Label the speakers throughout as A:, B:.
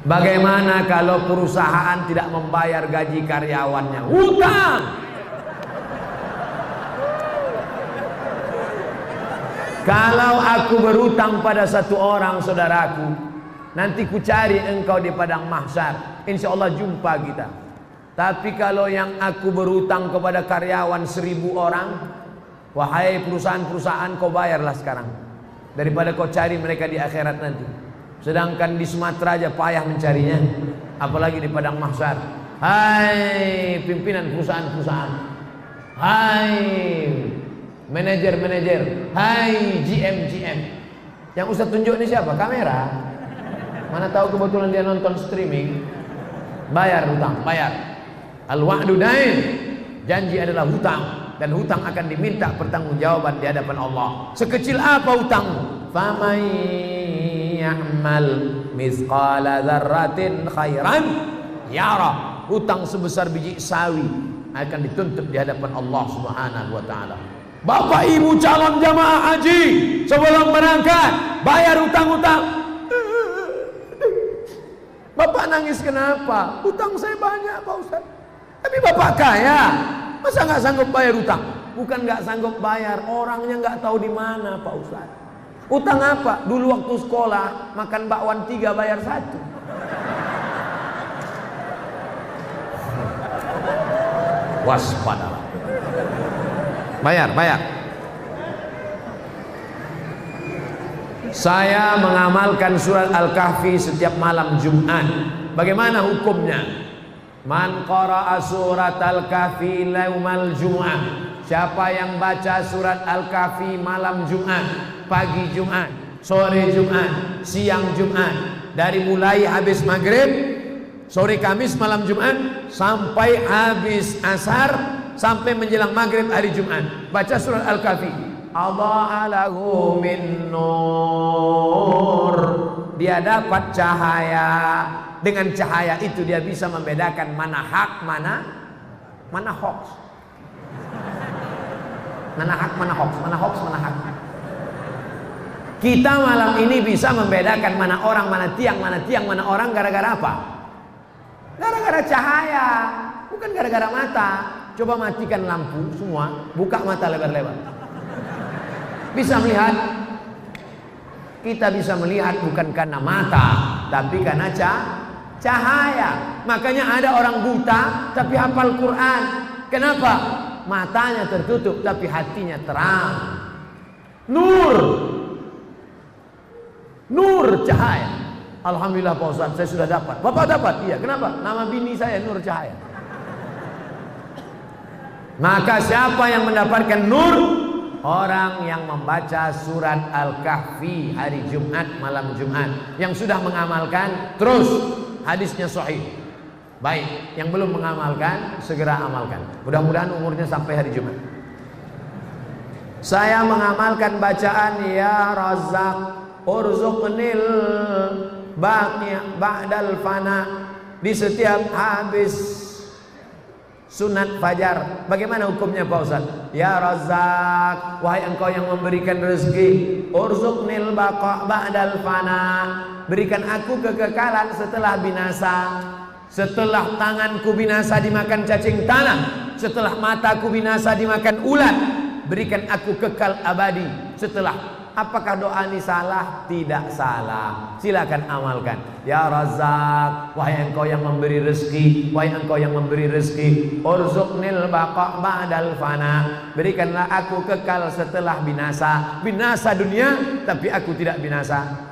A: Bagaimana kalau perusahaan tidak membayar gaji karyawannya? Hutang. Kalau aku berutang pada satu orang saudaraku, nanti ku cari engkau di padang mahsyar, insya Allah jumpa kita. Tapi kalau yang aku berutang kepada karyawan 1000 orang, wahai perusahaan-perusahaan, kau bayarlah sekarang, daripada kau cari mereka di akhirat nanti. Sedangkan di Sumatera aja payah mencarinya, apalagi di padang mahsyar. Hai pimpinan perusahaan-perusahaan, hai manajer-manajer, hai GM. Yang Ustaz tunjuk ini siapa? Kamera. Mana tahu kebetulan dia nonton streaming. Bayar hutang, bayar. Al-wa'du dain. Janji adalah hutang, dan hutang akan diminta pertanggungjawaban di hadapan Allah. Sekecil apa hutangmu? Faman ya'mal mithqala dzarratin khairan yara. Hutang sebesar biji sawi akan dituntut di hadapan Allah Subhanahu wa taala. Bapak ibu calon jamaah haji, sebelum berangkat bayar hutang-hutang. Bapak nangis kenapa? Hutang saya banyak Pak Ustaz. Tapi bapak kaya, masa nggak sanggup bayar hutang? Bukan nggak sanggup bayar, orangnya nggak tahu di mana Pak Ustaz. Hutang apa? Dulu waktu sekolah makan bakwan 3 bayar 1. Waspadalah. Bayar. Saya mengamalkan surat Al-Kahfi setiap malam Jumat. Bagaimana hukumnya? Man qara'a surat Al-Kahfi yaumal Jum'ah. Siapa yang baca surat Al-Kahfi malam Jumat, pagi Jumat, sore Jumat, siang Jumat, dari mulai habis maghrib, sore Kamis, malam Jumat, sampai habis asar, sampai menjelang maghrib hari Jumat, baca surat Al-Kahfi. Allah lahu min nur. Dia dapat cahaya. Dengan cahaya itu dia bisa membedakan mana hak, mana hoax. Mana hak, mana hoax, mana hoax, mana hak. Kita malam ini bisa membedakan mana orang, mana tiang, mana orang, gara-gara apa? Gara-gara cahaya, bukan gara-gara mata. Coba matikan lampu semua, buka mata lebar-lebar. Bisa melihat. Kita bisa melihat bukan karena mata, tapi karena cahaya. Makanya ada orang buta tapi hafal Quran. Kenapa? Matanya tertutup tapi hatinya terang. Nur cahaya. Alhamdulillah Pak Ustaz, saya sudah dapat. Bapak dapat? Iya. Kenapa? Nama bini saya Nur Cahaya. Maka siapa yang mendapatkan nur? Orang yang membaca surat Al-Kahfi hari Jumat, malam Jumat. Yang sudah mengamalkan, terus hadisnya sahih. Baik, yang belum mengamalkan, segera amalkan. Mudah-mudahan umurnya sampai hari Jumat. Saya mengamalkan bacaan Ya Razzaq urzuqnil ba'dal fana di setiap habis sunat fajar. Bagaimana hukumnya Pak Ustaz? Ya Razzaq, wahai engkau yang memberikan rezeki, urzuqnil baqa ba'dal fana. Berikan aku kekekalan setelah binasa. Setelah tanganku binasa dimakan cacing tanah, setelah mataku binasa dimakan ulat, berikan aku kekal abadi. Setelah, apakah doa ini salah? Tidak salah. Silakan amalkan. Ya Razzaq, wahai engkau yang memberi rezeki, wahai engkau yang memberi rezeki, urzuqnil baqa ba'dal fana. Berikanlah aku kekal setelah binasa. Binasa dunia, tapi aku tidak binasa.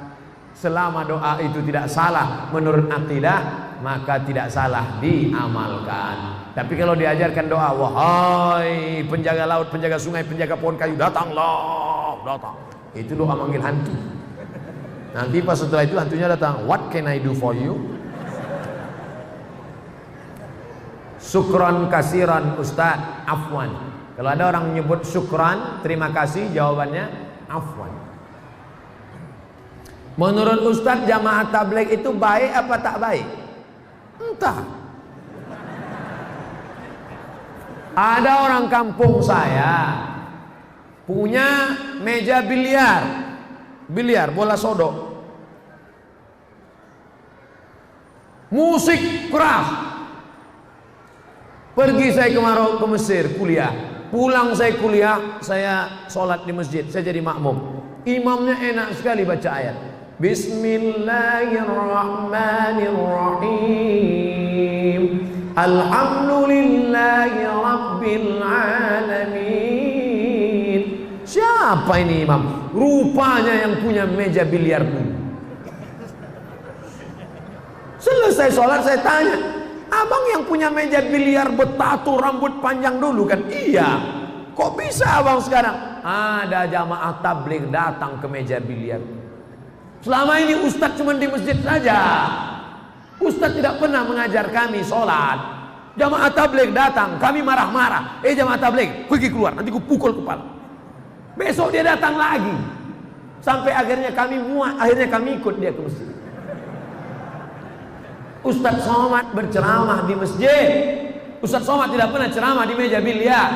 A: Selama doa itu tidak salah menurut akidah, maka tidak salah diamalkan. Tapi kalau diajarkan doa, wahai penjaga laut, penjaga sungai, penjaga pohon kayu, datanglah, datang. Itu doa manggil hantu. Nanti pas setelah itu hantunya datang, what can I do for you? Syukran kasiran Ustaz, afwan. Kalau ada orang menyebut syukran, terima kasih, jawabannya afwan. Menurut Ustaz, jamaah tabligh itu baik apa tak baik? Entah. Ada orang kampung saya punya meja biliar bola sodok. musik keras. Pergi saya ke Mesir kuliah. Pulang saya kuliah, saya sholat di masjid, saya jadi makmum. Imamnya enak sekali baca ayat. Bismillahirrahmanirrahim. Alhamdulillahi Rabbil Alamin. Siapa ini imam? Rupanya yang punya meja biliar dulu. Selesai sholat saya tanya, abang yang punya meja biliar bertato rambut panjang dulu kan? Iya. Kok bisa abang sekarang? Ada jamaah tabligh datang ke meja biliar. Selama ini ustadz cuma di masjid saja. Ustadz tidak pernah mengajar kami sholat. Jamaah tabligh datang, kami marah-marah. Jamaah tabligh, pergi keluar, nanti ku pukul kepala. Besok dia datang lagi. Sampai akhirnya kami muak, akhirnya kami ikut dia ke masjid. Ustadz Somad berceramah di masjid. Ustadz Somad tidak pernah ceramah di meja biliar.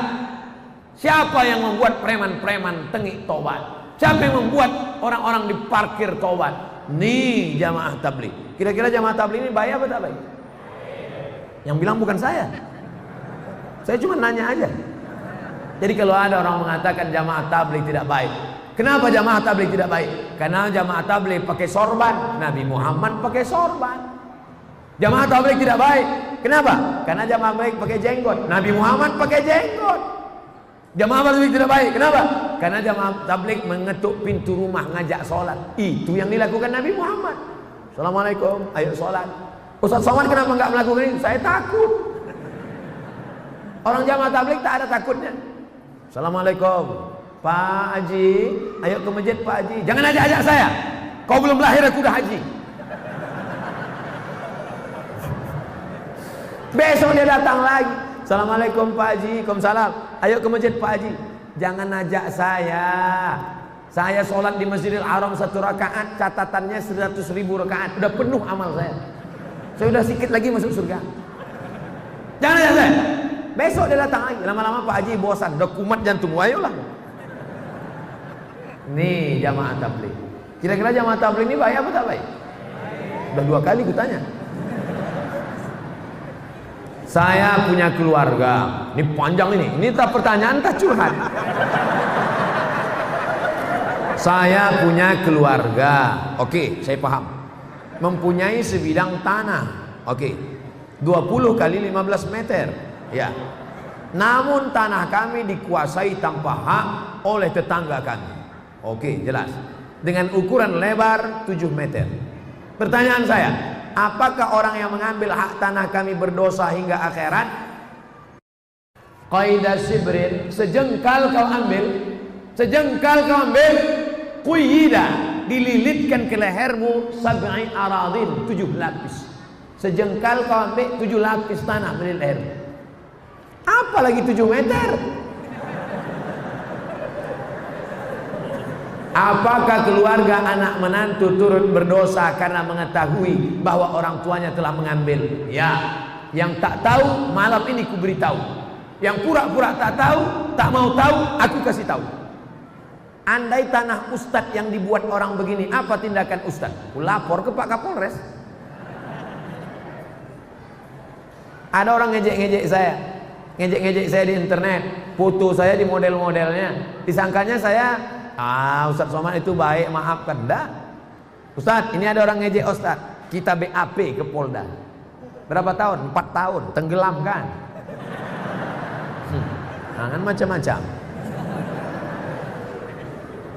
A: Siapa yang membuat preman-preman tengik tobat? Siapa yang membuat orang-orang di parkir tobat? Nih jamaah tabligh. Kira-kira jamaah tabligh ini baik apa tak baik? Yang bilang bukan saya. Saya cuma nanya aja. Jadi kalau ada orang mengatakan jamaah tabligh tidak baik, kenapa jamaah tabligh tidak baik? Karena jamaah tabligh pakai sorban, Nabi Muhammad pakai sorban. Jamaah tabligh tidak baik. Kenapa? Karena jamaah tabligh pakai jenggot, Nabi Muhammad pakai jenggot. Jamaah tabligh tidak baik. Kenapa? Karena jamaah tabligh mengetuk pintu rumah ngajak sholat. Itu yang dilakukan Nabi Muhammad. Assalamualaikum, ayo sholat. Ustaz Somad kenapa enggak melakukan ini? Saya takut. Orang jamaah tabligh tak ada takutnya. Assalamualaikum, Pak Haji, ayo ke masjid Pak Haji. Jangan ajak-ajak saya. Kau belum lahir aku udah haji. Besok dia datang lagi. Assalamualaikum Pak Haji. Waalaikumsalam. Ayo ke masjid Pak Haji. Jangan ajak saya. Saya sholat di Masjidil Haram 1 rakaat, catatannya 100.000 rakaat. Udah penuh amal saya. Saya udah sedikit lagi masuk surga. Jangan ajak saya. Besok dia datang lagi. Lama-lama Pak Haji bosan, udah kumat jantung. Ayolah. Nih jamaah tabligh. Kira-kira jamaah tabligh ini baik apa tak baik? Udah 2 kali kutanya. Saya punya keluarga. Ini panjang ini. Ini tak pertanyaan tak curhat. Saya punya keluarga. Oke, saya paham. Mempunyai sebidang tanah. Oke. 20 kali 15 meter. Ya. Namun tanah kami dikuasai tanpa hak oleh tetangga kami. Oke, jelas. Dengan ukuran lebar 7 meter. Pertanyaan saya, apakah orang yang mengambil hak tanah kami berdosa hingga akhirat? Qaidah sibrin, sejengkal kau ambil, quyida, dililitkan ke lehermu sab'i aradin, 7 lapis. Sejengkal kau ambil 7 lapis tanah di leher. Apalagi 7 meter? Apakah keluarga anak menantu turut berdosa karena mengetahui bahwa orang tuanya telah mengambil? Ya, yang tak tahu malam ini ku beritahu. Yang pura-pura tak tahu, tak mau tahu, aku kasih tahu. Andai tanah ustadz yang dibuat orang begini, apa tindakan ustadz? Ku lapor ke Pak Kapolres. Ada orang ngejek-ngejek saya di internet, foto saya di model-modelnya. Disangkanya saya Ustadz Somad itu baik, maafkan. Enggak. Ustadz, ini ada orang ngejek Ustadz. Kita BAP ke Polda. Berapa tahun? 4 tahun. Tenggelam kan? Jangan macam-macam.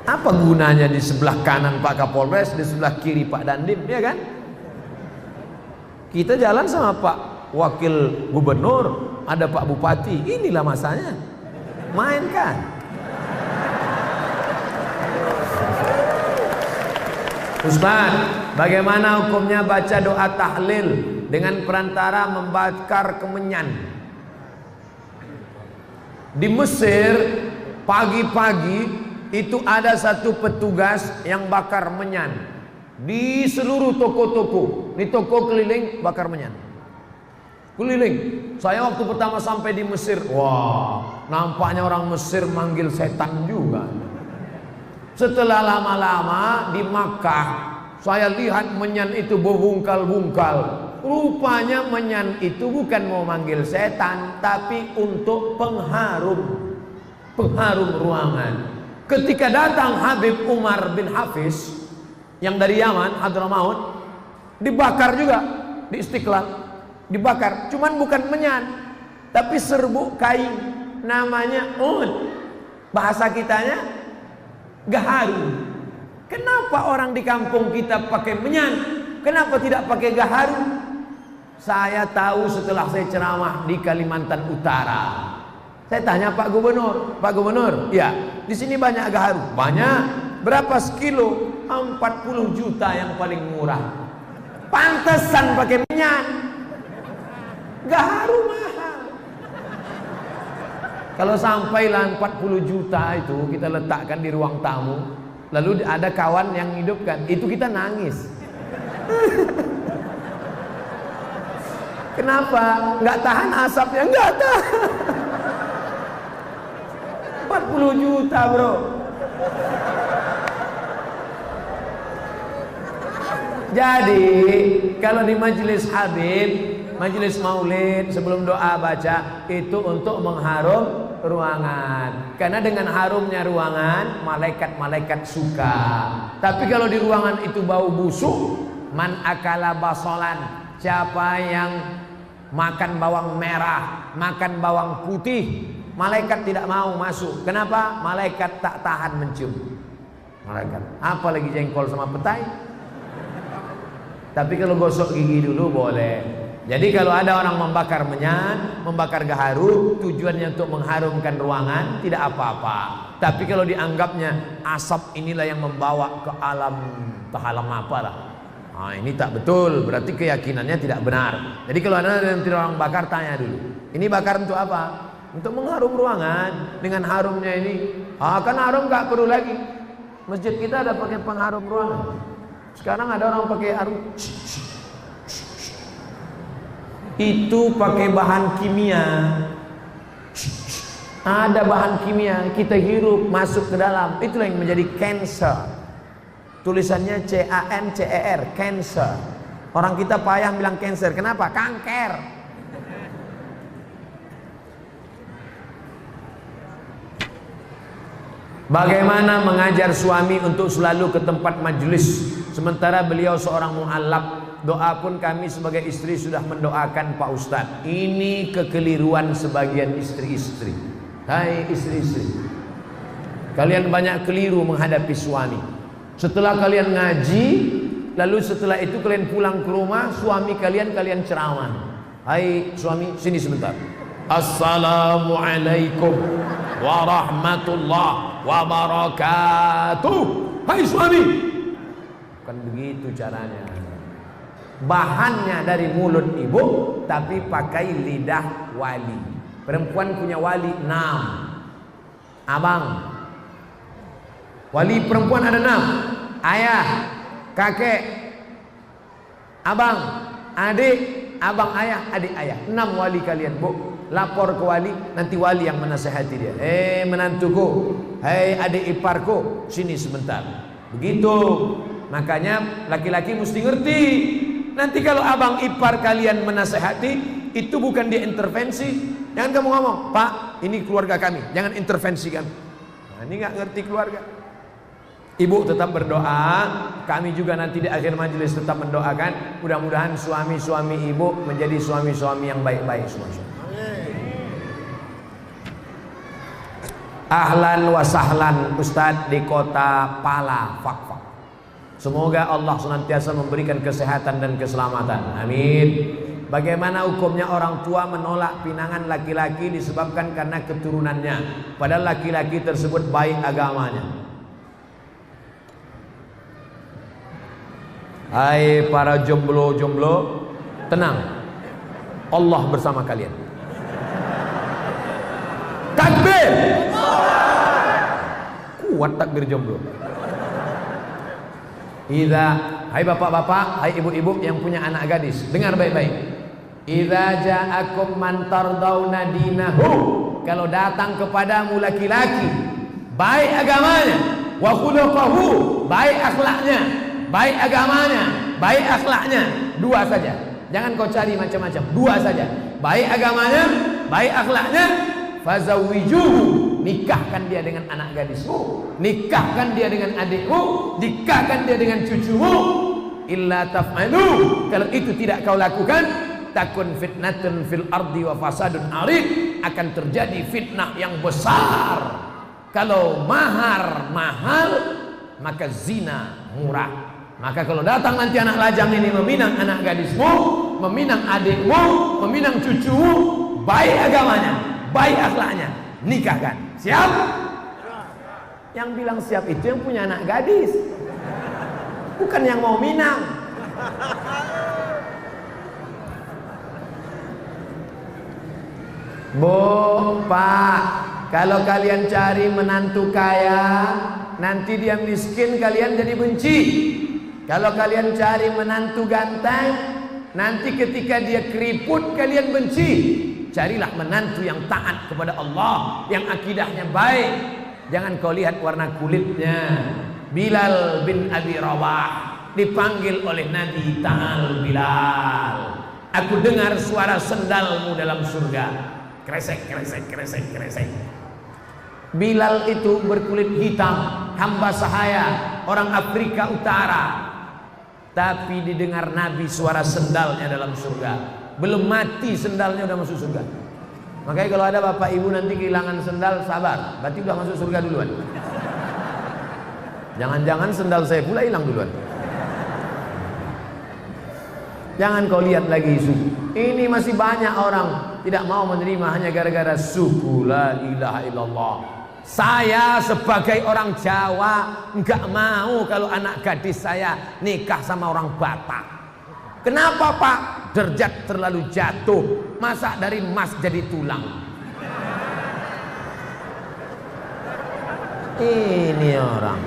A: Apa gunanya di sebelah kanan Pak Kapolres, di sebelah kiri Pak Dandim, ya kan? Kita jalan sama Pak Wakil Gubernur, ada Pak Bupati. Inilah masanya. Main kan? Ustaz, bagaimana hukumnya baca doa tahlil dengan perantara membakar kemenyan? Di Mesir pagi-pagi itu ada satu petugas yang bakar menyan di seluruh toko-toko. Di toko keliling bakar menyan. Keliling. Saya waktu pertama sampai di Mesir, wah, nampaknya orang Mesir manggil setan juga. Setelah lama-lama di Makkah, saya lihat menyan itu berbungkal-bungkal. Rupanya menyan itu bukan mau manggil setan, tapi untuk pengharum ruangan. Ketika datang Habib Umar bin Hafiz yang dari Yaman, Hadramaut, dibakar juga di Istiqlal, dibakar. Cuman bukan menyan, tapi serbuk kain, namanya ud. Bahasa kitanya gaharu. Kenapa orang di kampung kita pakai menyan? Kenapa tidak pakai gaharu? Saya tahu setelah saya ceramah di Kalimantan Utara. Saya tanya Pak Gubernur, Pak Gubernur, ya, di sini banyak gaharu. Banyak. Berapa sekilo? 40 juta yang paling murah. Pantesan pakai menyan. Gaharu mahal. Kalau sampailah 40 juta itu kita letakkan di ruang tamu, lalu ada kawan yang hidupkan, itu kita nangis. Kenapa? Nggak tahan asapnya, nggak tahan. 40 juta bro. Jadi kalau di majelis Habib, majelis maulid, sebelum doa baca, itu untuk mengharum ruangan. Karena dengan harumnya ruangan, malaikat-malaikat suka. Tapi kalau di ruangan itu bau busuk, man akala basolan, siapa yang makan bawang merah, makan bawang putih, malaikat tidak mau masuk. Kenapa? Malaikat tak tahan mencium. Malaikat, apalagi jengkol sama petai. Tapi kalau gosok gigi dulu boleh. Jadi kalau ada orang membakar menyan, membakar gaharu, tujuannya untuk mengharumkan ruangan, tidak apa-apa. Tapi kalau dianggapnya asap inilah yang membawa ke alam, ke alam apalah, nah, ini tak betul, berarti keyakinannya tidak benar. Jadi kalau ada yang tidak orang bakar, tanya dulu, ini bakar untuk apa? Untuk mengharum ruangan. Dengan harumnya ini, kan harum gak perlu lagi. Masjid kita ada pakai pengharum ruangan. Sekarang ada orang pakai harum, itu pakai bahan kimia. Ada bahan kimia, kita hirup masuk ke dalam, itulah yang menjadi cancer. Tulisannya CANCER, cancer. Orang kita payah bilang cancer, kenapa? Kanker. Bagaimana mengajar suami untuk selalu ke tempat majelis, sementara beliau seorang mu'allab. Doa pun kami sebagai istri sudah mendoakan Pak Ustadz. Ini kekeliruan sebagian istri-istri. Hai istri-istri, kalian banyak keliru menghadapi suami. Setelah kalian ngaji, lalu setelah itu kalian pulang ke rumah, suami kalian ceramah. Hai suami, sini sebentar. Assalamualaikum warahmatullahi wabarakatuh. Hai suami, bukan begitu caranya. Bahannya dari mulut ibu, tapi pakai lidah wali. Perempuan punya wali 6. Abang, wali perempuan ada 6. Ayah, kakek, abang, adik, abang ayah, adik ayah. 6 wali kalian, bu. Lapor ke wali, nanti wali yang menasehati dia. Menantuku, hei adik iparku, sini sebentar. Begitu. Makanya laki-laki mesti ngerti. Nanti kalau abang ipar kalian menasehati, itu bukan dia intervensi. Jangan kamu ngomong, Pak, ini keluarga kami, jangan intervensi kami. Nah, ini nggak ngerti keluarga. Ibu tetap berdoa, kami juga nanti di akhir majelis tetap mendoakan. Mudah-mudahan suami-suami ibu menjadi suami-suami yang baik-baik semua. Ahlan wa sahlan Ustadz di kota Pala, Fakfak. Semoga Allah senantiasa memberikan kesehatan dan keselamatan. Amin. Bagaimana hukumnya orang tua menolak pinangan laki-laki disebabkan karena keturunannya, padahal laki-laki tersebut baik agamanya? Hai para jomblo-jomblo, tenang, Allah bersama kalian. Takbir. Kuat takbir jomblo. Hai bapak-bapak, hai ibu-ibu yang punya anak gadis, dengar baik-baik. Idza ja'akum man tardawna dinahu, kalau datang kepadamu laki-laki baik agamanya, wa khuluquhu, baik akhlaknya, baik agamanya, baik akhlaknya, 2 saja. Jangan kau cari macam-macam, dua saja. Baik agamanya, baik akhlaknya. Fazawwijuhu, nikahkan dia dengan anak gadismu, nikahkan dia dengan adikmu, nikahkan dia dengan cucumu. Illa taf'alu, kalau itu tidak kau lakukan, takun fitnatun fil ardi wa fasadun arid, akan terjadi fitnah yang besar. Kalau mahar mahal, maka zina murah. Maka kalau datang nanti anak lajang ini meminang anak gadismu, meminang adikmu, meminang cucumu, baik agamanya, baik akhlaknya, nikahkan. Siap? Yang bilang siap itu yang punya anak gadis, bukan yang mau minang. Bu, Pak, kalau kalian cari menantu kaya, nanti dia miskin, kalian jadi benci. Kalau kalian cari menantu ganteng, nanti ketika dia keriput, kalian benci. Carilah menantu yang taat kepada Allah, yang akidahnya baik. Jangan kau lihat warna kulitnya. Bilal bin Abi Rawah dipanggil oleh Nabi, "Ta'al Bilal, aku dengar suara sendalmu dalam surga." Kresek, kresek, kresek, kresek. Bilal itu berkulit hitam, hamba sahaya, orang Afrika Utara. Tapi didengar Nabi suara sendalnya dalam surga. Belum mati sendalnya udah masuk surga. Makanya kalau ada bapak ibu nanti kehilangan sendal, sabar, berarti udah masuk surga duluan. Jangan-jangan sendal saya pula hilang duluan. Jangan kau lihat lagi isu. Ini masih banyak orang tidak mau menerima hanya gara-gara suku la ilaha illallah. Saya sebagai orang Jawa enggak mau kalau anak gadis saya nikah sama orang Batak. Kenapa, Pak? Derajat terlalu jatuh. Masa dari emas jadi tulang? Ini orang.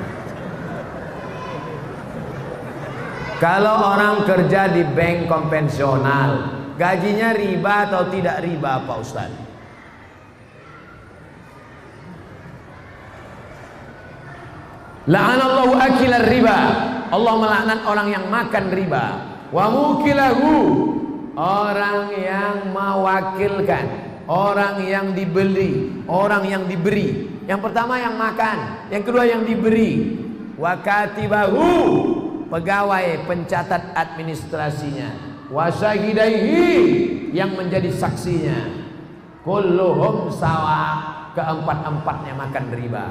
A: Kalau orang kerja di bank konvensional, gajinya riba atau tidak riba, Pak Ustaz? La'anallahu akilar riba. Allah melaknat orang yang makan riba. Wa mukilahu, orang yang mewakilkan, orang yang dibeli, orang yang diberi. Yang pertama yang makan, yang kedua yang diberi. Wa katibahu, pegawai pencatat administrasinya. Wa syahidaihi, yang menjadi saksinya. Kulluhum sawa, keempat-empatnya makan riba.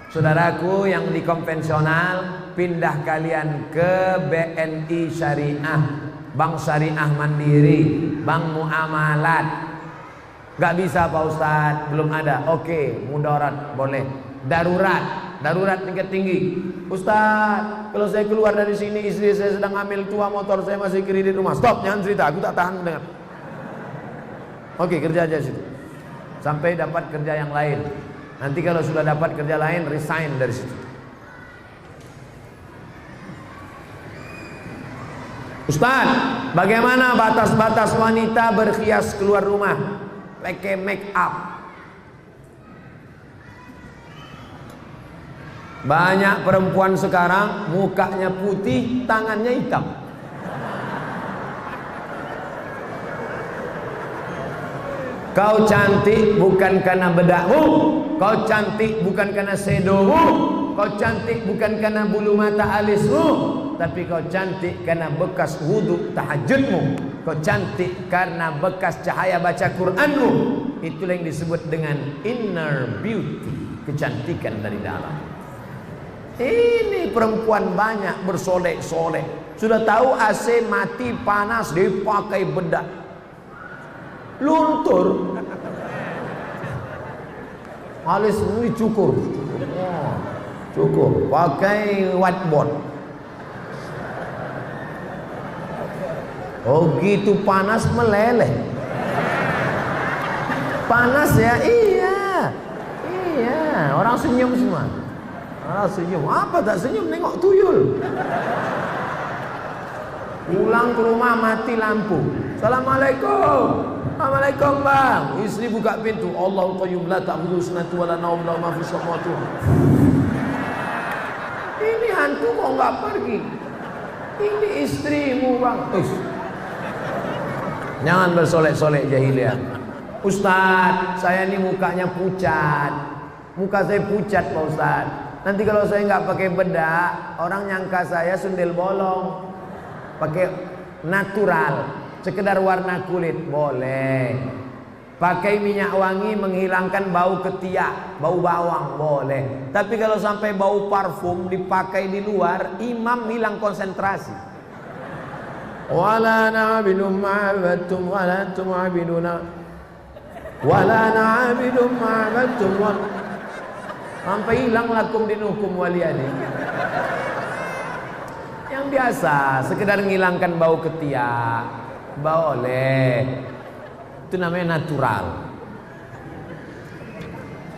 A: Saudaraku yang di konvensional, pindah kalian ke BNI Syariah, Bank Syariah Mandiri, Bank Muamalat. Gak bisa Pak Ustadz, belum ada. Oke, mudarat boleh. Darurat tingkat tinggi. Ustadz, kalau saya keluar dari sini, istri saya sedang hamil tua, motor saya masih kredit rumah. Stop, jangan cerita, aku tak tahan mendengar. Oke, kerja aja situ sampai dapat kerja yang lain. Nanti kalau sudah dapat kerja lain, resign dari situ. Ustaz, bagaimana batas-batas wanita berhias keluar rumah, pakai make up? Banyak perempuan sekarang mukanya putih, tangannya hitam. Kau cantik bukan karena bedakmu, kau cantik bukan karena sedomu, kau cantik bukan karena bulu mata alismu, tapi kau cantik karena bekas wudhu tahajudmu. Kau cantik karena bekas cahaya baca Quranmu. Itulah yang disebut dengan inner beauty, kecantikan dari dalam. Ini perempuan banyak bersolek-solek. Sudah tahu AC mati panas dipakai bedak, luntur. Alis ini cukur, pakai whiteboard. Oh gitu panas meleleh. Panas ya, iya. Orang senyum semua. Senyum, apa tak senyum, nengok tuyul. Pulang ke rumah mati lampu. Assalamualaikum. Assalamualaikum bang. Istri buka pintu. Allahu qayyum la ta'khudhuhu sinatun wa la nawm lahu ma fis samawati. Ini hantu kok enggak pergi? Ini istrimu bang. Jangan bersolek-solek jahiliyah. Ustaz, saya ini mukanya pucat. Muka saya pucat Pak Ustaz. Nanti kalau saya nggak pakai bedak, orang nyangka saya sundel bolong. Pakai natural, sekedar warna kulit boleh. Pakai minyak wangi menghilangkan bau ketiak, bau bawang boleh. Tapi kalau sampai bau parfum dipakai di luar, imam hilang konsentrasi. Wala na'budu ma'abattum wala tum'abiduna wala na'budu ma'abattum sampai hilang lakum dinukum waliyani. Yang biasa sekedar menghilangkan bau ketiak boleh, itu namanya natural.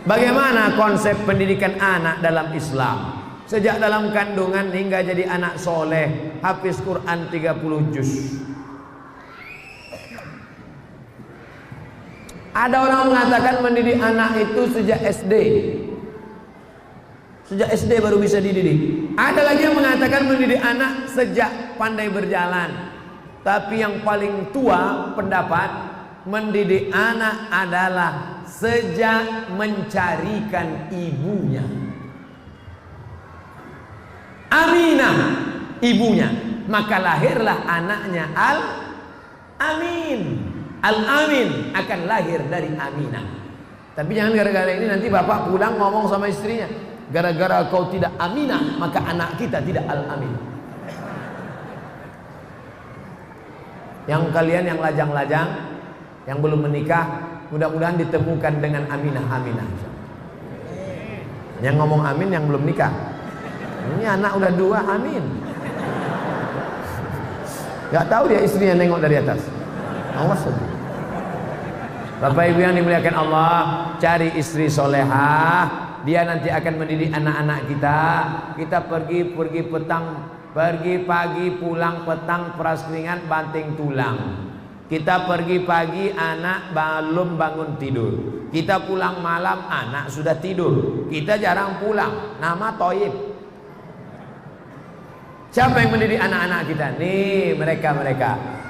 A: Bagaimana konsep pendidikan anak dalam Islam? Sejak dalam kandungan hingga jadi anak soleh, hafiz Quran 30 juz. Ada orang mengatakan mendidik anak itu sejak SD. Sejak SD baru bisa dididik. Ada lagi yang mengatakan mendidik anak sejak pandai berjalan. Tapi yang paling tua pendapat, mendidik anak adalah sejak mencarikan ibunya. Aminah ibunya, maka lahirlah anaknya Al-Amin. Al-Amin akan lahir dari Aminah. Tapi jangan gara-gara ini nanti bapak pulang ngomong sama istrinya, gara-gara kau tidak Aminah maka anak kita tidak Al-Amin. Yang kalian yang lajang-lajang, yang belum menikah, mudah-mudahan ditemukan dengan Aminah. Yang ngomong amin yang belum nikah. Ini anak udah 2, amin. Gak tahu dia istrinya nengok dari atas. Awas. Bapak Ibu yang dimuliakan Allah, cari istri solehah. Dia nanti akan mendidik anak-anak kita. Kita pergi pagi, pulang petang, peras keringat, banting tulang. Kita pergi pagi, anak belum bangun tidur. Kita pulang malam, anak sudah tidur. Kita jarang pulang. Nama Toib. Siapa yang mendidik anak-anak kita? Nih mereka.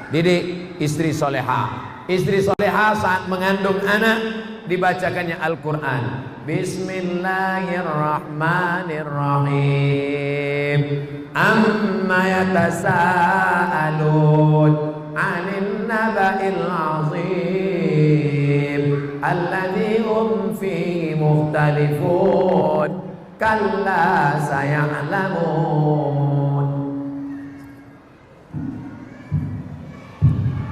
A: Didik istri soleha. Istri soleha saat mengandung anak dibacakannya Al-Quran. Bismillahirrahmanirrahim. Amma yatasaalun 'anil naba'il 'azim alladzi hum fihi mukhtalifun. Kalla saya'lamun.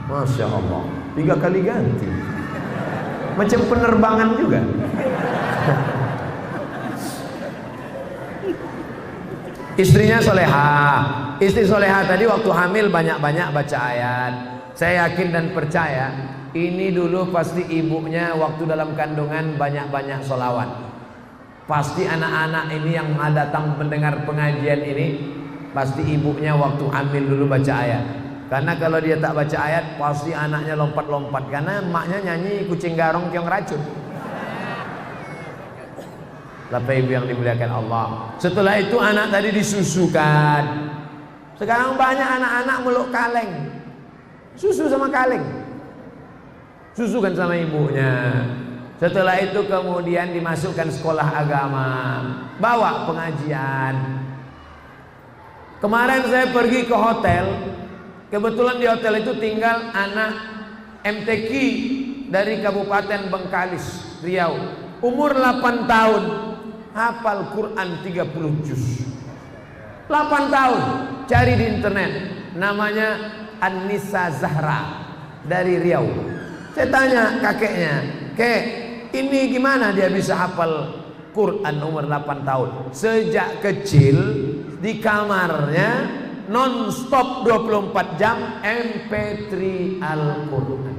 A: Masya Allah, 3 kali ganti. Macam penerbangan juga. Istrinya soleha. Istri soleha tadi waktu hamil banyak-banyak baca ayat. Saya yakin dan percaya ini dulu pasti ibunya waktu dalam kandungan banyak-banyak sholawat. Pasti anak-anak ini yang datang mendengar pengajian ini, pasti ibunya waktu hamil dulu baca ayat. Karena kalau dia tak baca ayat, pasti anaknya lompat-lompat. Karena emaknya nyanyi kucing garong keong racun. Bapak Ibu yang dimuliakan Allah. Setelah itu anak tadi disusukan. Sekarang banyak anak-anak meluk kaleng. Susu sama kaleng. Susukan sama ibunya. Setelah itu kemudian dimasukkan sekolah agama, bawa pengajian. Kemarin saya pergi ke hotel. Kebetulan di hotel itu tinggal anak MTQ dari Kabupaten Bengkalis, Riau. Umur 8 tahun, hafal Quran 30 juz. 8 tahun, cari di internet. Namanya An-Nisa Zahra dari Riau. Saya tanya kakeknya, "Kek, ini gimana dia bisa hafal Quran umur 8 tahun?" Sejak kecil di kamarnya non-stop 24 jam MP3 Al-Quran.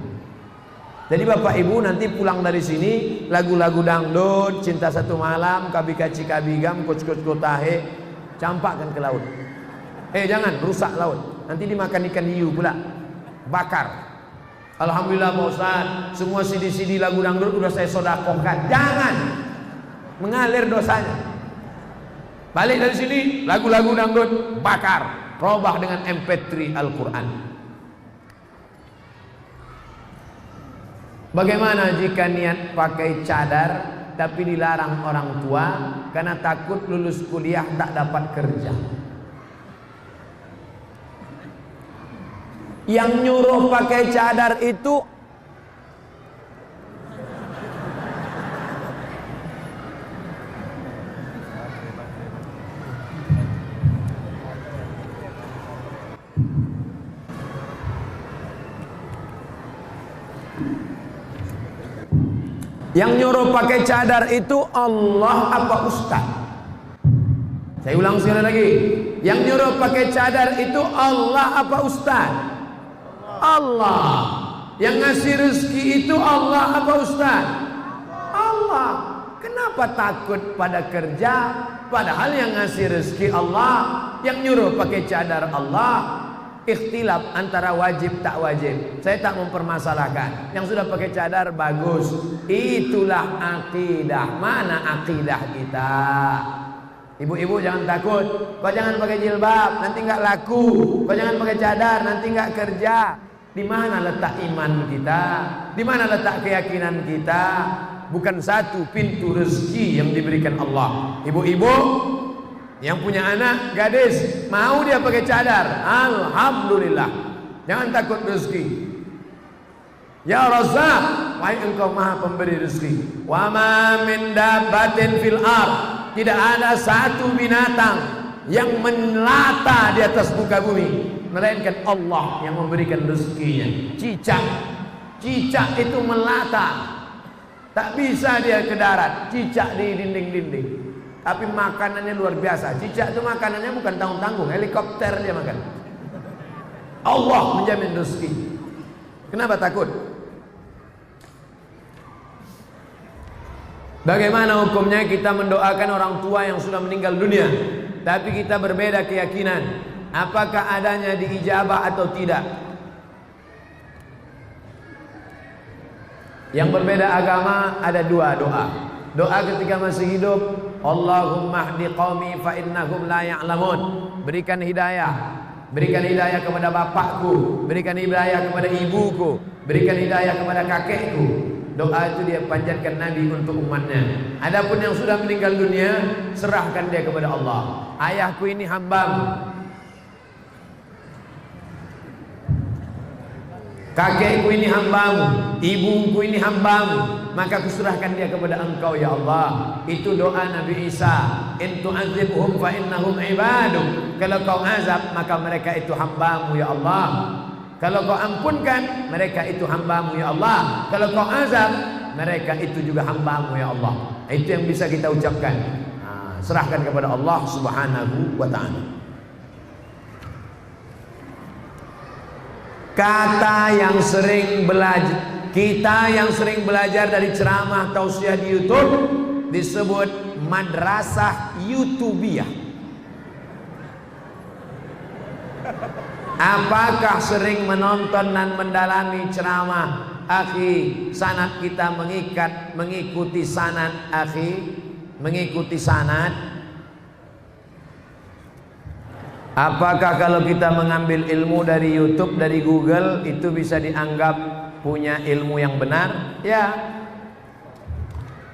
A: Jadi Bapak Ibu nanti pulang dari sini, lagu-lagu dangdut, Cinta Satu Malam, Kabika Cikabigam, Kuc-kuc Kotahe, campakkan ke laut. Jangan rusak laut, nanti dimakan ikan hiu pula, bakar. Alhamdulillah Pak Ustaz, semua CD-CD lagu dangdut udah saya sodakohkan. Jangan, mengalir dosanya. Balik dari sini, lagu-lagu dangdut bakar, robah dengan MP3 Al-Quran. Bagaimana jika niat pakai cadar tapi dilarang orang tua karena takut lulus kuliah tak dapat kerja? Yang nyuruh pakai cadar itu Allah apa ustaz? Saya ulang sekali lagi. Yang nyuruh pakai cadar itu Allah apa ustaz? Allah. Yang ngasih rezeki itu Allah apa ustaz? Allah. Kenapa takut pada kerja padahal yang ngasih rezeki Allah, yang nyuruh pakai cadar Allah? Ikhtilaf antara wajib tak wajib. Saya tak mempermasalahkan. Yang sudah pakai cadar bagus. Itulah akidah. Mana akidah kita? Ibu-ibu jangan takut. Kau jangan pakai jilbab, nanti nggak laku. Kau jangan pakai cadar, nanti nggak kerja. Di mana letak iman kita? Di mana letak keyakinan kita? Bukan satu pintu rezeki yang diberikan Allah. Ibu-ibu yang punya anak gadis, mau dia pakai cadar, alhamdulillah. Jangan takut rezeki. Ya Razzaq, wahai engkau maha pemberi rezeki. Wa ma min dabbatin fil ard, tidak ada satu binatang yang melata di atas muka bumi melainkan Allah yang memberikan rezekinya. Cicak itu melata, tak bisa dia ke darat, cicak di dinding-dinding. Tapi makanannya luar biasa. Cicak itu makanannya bukan tanggung-tanggung, helikopter dia makan. Allah menjamin rezeki. Kenapa takut? Bagaimana hukumnya kita mendoakan orang tua yang sudah meninggal dunia, tapi kita berbeda keyakinan? Apakah adanya diijabah atau tidak? Yang berbeda agama ada dua doa. Doa ketika masih hidup, Allahumma hdi qaumi fa innahum la ya'lamun. Berikan hidayah. Berikan hidayah kepada bapakku, berikan hidayah kepada ibuku, berikan hidayah kepada kakekku. Doa itu dia panjatkan Nabi untuk umatnya. Adapun yang sudah meninggal dunia, serahkan dia kepada Allah. Ayahku ini hambamu, kakekku ini hambamu, ibuku ini hambamu, maka kuserahkan dia kepada engkau ya Allah. Itu doa Nabi Isa. In tu'adzibhum fa innahum ibaduk. Kalau kau azab maka mereka itu hambamu ya Allah. Kalau kau ampunkan mereka itu hambamu ya Allah. Kalau kau azab mereka itu juga hambamu ya Allah. Itu yang bisa kita ucapkan. Serahkan kepada Allah Subhanahu wa ta'ala. Kata yang sering belajar, kita yang sering belajar dari ceramah tausiah di YouTube disebut madrasah YouTubiah. Apakah sering menonton dan mendalami ceramah akhi? Sanad kita mengikuti sanad akhi, mengikuti sanad. Apakah kalau kita mengambil ilmu dari YouTube, dari Google, itu bisa dianggap punya ilmu yang benar? Ya.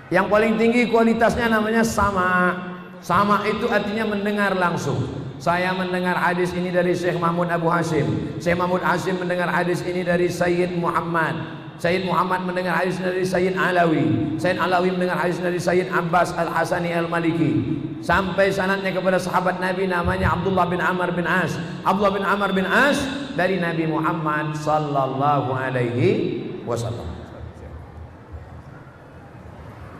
A: Yang paling tinggi kualitasnya namanya sama. Sama itu artinya mendengar langsung. Saya mendengar hadis ini dari Syekh Mahmud Abu Hashim. Syekh Mahmud Hashim mendengar hadis ini dari Sayyid Muhammad. Sayyid Muhammad mendengar hadis dari Sayyid Alawi. Sayyid Alawi mendengar hadis dari Sayyid Abbas Al-Hasani Al-Maliki. Sampai sanadnya kepada sahabat Nabi namanya Abdullah bin Amr bin As. Abdullah bin Amr bin As dari Nabi Muhammad sallallahu alaihi wasallam.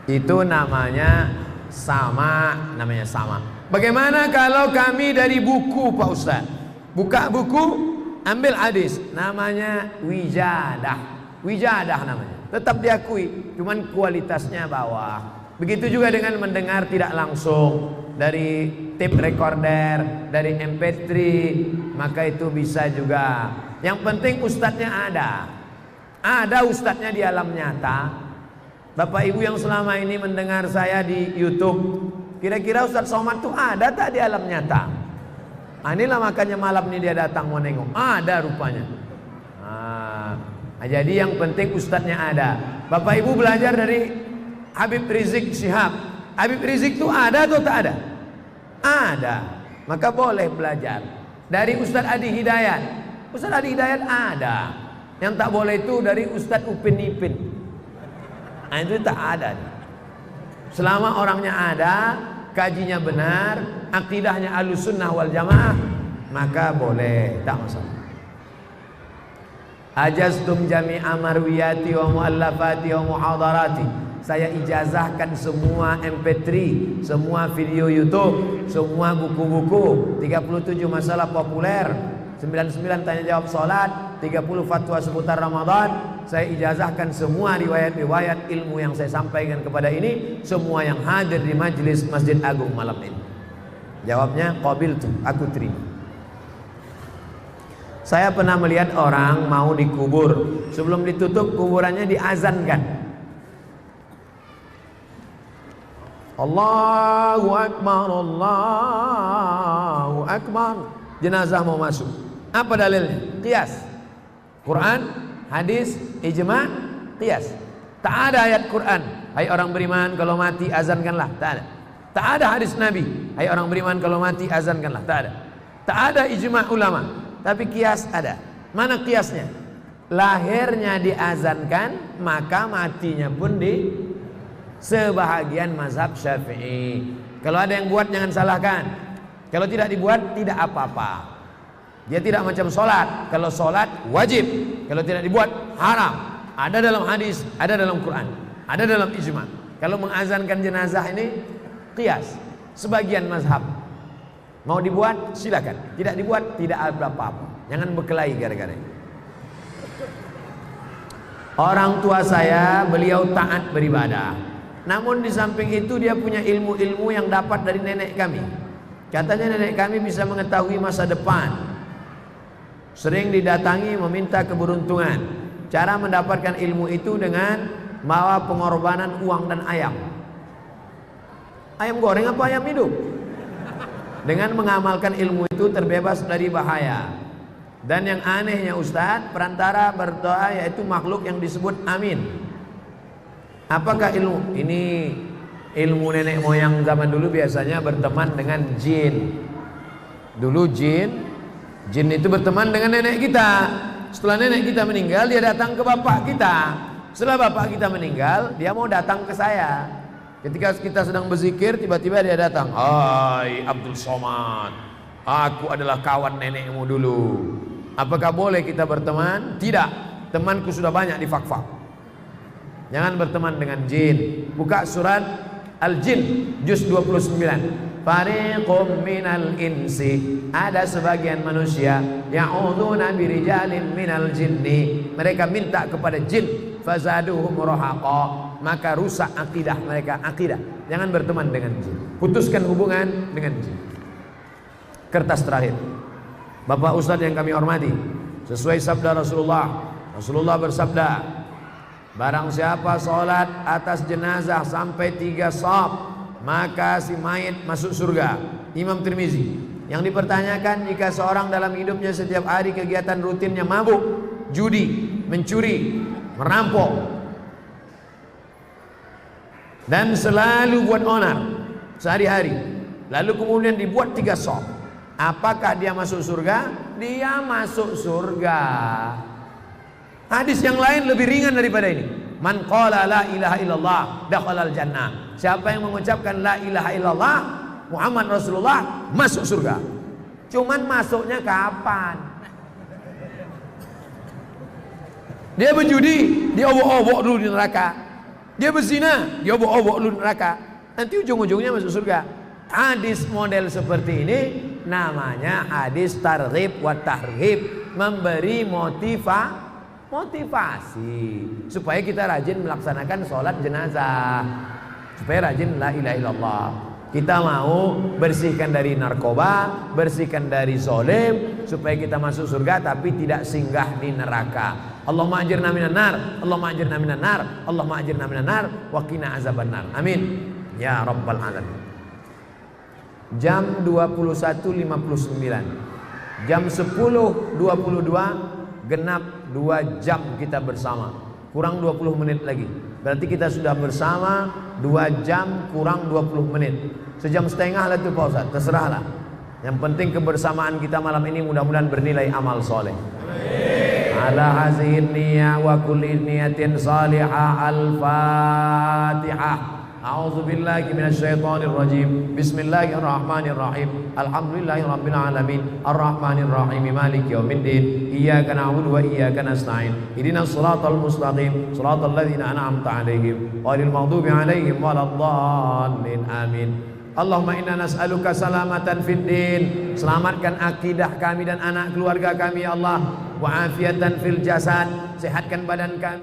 A: Itu namanya sama, namanya sama. Bagaimana kalau kami dari buku Pak Ustaz? Buka buku, ambil hadis, namanya wijadah. Wijadah namanya. Tetap diakui, cuman kualitasnya bawah. Begitu juga dengan mendengar tidak langsung dari tape recorder, dari MP3, maka itu bisa juga. Yang penting ustadznya ada. Ada ustadznya di alam nyata. Bapak Ibu yang selama ini mendengar saya di YouTube, kira-kira Ustadz Somad itu ada tak di alam nyata? Inilah makanya malam ini dia datang mau nengok. Ada rupanya. Nah, jadi yang penting ustadznya ada. Bapak Ibu belajar dari Habib Rizik Syihab. Habib Rizik itu ada atau tak ada? Ada. Maka boleh belajar dari Ustadz Adi Hidayat. Ustadz Adi Hidayat ada. Yang tak boleh itu dari Ustadz Upin Ipin. Nah, itu tak ada. Selama orangnya ada, kajinya benar, akidahnya Ahlussunnah wal Jamaah, maka boleh, tak masalah. Ajaztum jami'a marwiyati wa muallafati wa muhadarati. Saya ijazahkan semua MP3, semua video YouTube, semua buku-buku, 37 masalah populer, 99 tanya jawab salat, 30 fatwa seputar Ramadan. Saya ijazahkan semua riwayat-riwayat ilmu yang saya sampaikan kepada ini, semua yang hadir di majelis Masjid Agung malam ini. Jawabnya qabiltu, aku terima. Saya pernah melihat orang mau dikubur, sebelum ditutup kuburannya diazankan. Allahu Akbar, Allahu Akbar. Jenazah mau masuk. Apa dalilnya? Qiyas. Quran, hadis, ijma', qiyas. Tak ada ayat Quran, hai orang beriman kalau mati azankanlah. Tak ada. Tak ada hadis Nabi, hai orang beriman kalau mati azankanlah. Tak ada. Tak ada ijma' ulama. Tapi qiyas ada. Mana qiyasnya? Lahirnya diazankan, maka matinya pun di sebahagian mazhab Syafi'i. Kalau ada yang buat jangan salahkan. Kalau tidak dibuat tidak apa-apa. Dia tidak macam sholat. Kalau sholat wajib, kalau tidak dibuat haram. Ada dalam hadis, ada dalam Quran, ada dalam ijma'. Kalau mengazankan jenazah ini qiyas. Sebagian mazhab mau dibuat silakan, tidak dibuat tidak ada apa-apa. Jangan berkelahi gara-gara ini. Orang tua saya beliau taat beribadah, namun di samping itu dia punya ilmu-ilmu yang dapat dari nenek kami. Katanya nenek kami bisa mengetahui masa depan. Sering didatangi meminta keberuntungan. Cara mendapatkan ilmu itu dengan bawa pengorbanan uang dan ayam. Ayam goreng apa ayam hidup? Dengan mengamalkan ilmu itu terbebas dari bahaya. Dan yang anehnya Ustadz, perantara berdoa yaitu makhluk yang disebut amin. Apakah ilmu? Ini ilmu nenek moyang zaman dulu biasanya berteman dengan jin. Dulu jin itu berteman dengan nenek kita. Setelah nenek kita meninggal, dia datang ke bapak kita. Setelah bapak kita meninggal, dia mau datang ke saya. Ketika kita sedang berzikir, tiba-tiba dia datang. Hai Abdul Somad, aku adalah kawan nenekmu dulu. Apakah boleh kita berteman? Tidak. Temanku sudah banyak di fak-fak. Jangan berteman dengan jin. Buka surat Al-Jin juz 29. Fariqum minal insi, ada sebagian manusia ya'uduna birijalin minal jinni, mereka minta kepada jin, fazaduhum rahaqa, maka rusak akidah mereka. Akidah, jangan berteman dengan jin, putuskan hubungan dengan jin. Kertas terakhir, Bapak Ustadz yang kami hormati, sesuai sabda Rasulullah bersabda, barang siapa sholat atas jenazah sampai 3 shaf, maka si mayit masuk surga. Imam Tirmizi. Yang dipertanyakan, jika seorang dalam hidupnya setiap hari kegiatan rutinnya mabuk, judi, mencuri, merampok, dan selalu buat onar sehari-hari, lalu kemudian dibuat 3 shaf, apakah dia masuk surga? Dia masuk surga. Hadis yang lain lebih ringan daripada ini. Man qala la ilaha illallah dakhalal jannah. Siapa yang mengucapkan la ilaha illallah Muhammad Rasulullah masuk surga. Cuman masuknya kapan? Dia berjudi, dia obok-obok dulu di neraka. Dia berzina, dia obok-obok dulu di neraka. Nanti ujung-ujungnya masuk surga. Hadis model seperti ini namanya hadis targhib wa tarhib, memberi motivasi supaya kita rajin melaksanakan sholat jenazah, supaya rajin la ilaha illallah. Kita mau bersihkan dari narkoba, bersihkan dari zalim, supaya kita masuk surga tapi tidak singgah di neraka. Allahumma ajirna minan nar, Allahumma ajirna minan nar, Allahumma ajirna minan nar wa qina azabannar. Amin ya rabbal alamin. Jam 21.59, jam 10.22 genap 2 jam kita bersama, kurang 20 menit lagi. Berarti kita sudah bersama 2 jam kurang 20 menit. Sejam setengah lah itu Pak Ustaz, terserahlah. Yang penting kebersamaan kita malam ini mudah-mudahan bernilai amal soleh. Ala hazihin niyah wa kulli niyatin salihah. Al-Fatihah. A'udzu billahi minasyaitonir rajim. Bismillahirrahmanirrahim. Alhamdulillahirabbil alamin. Arrahmanir rahim. Maliki yaumiddin. Iyyaka na'budu wa iyyaka nasta'in. Ihdinas shiratal mustaqim. Shiratal ladzina an'amta 'alaihim ghairil maghdubi 'alaihim waladdallin. Amin. Allahumma inna nas'aluka salamatan fid din. Selamatkan akidah kami dan anak keluarga kami ya Allah. Wa afiatan fil jasad. Sehatkan badan kami.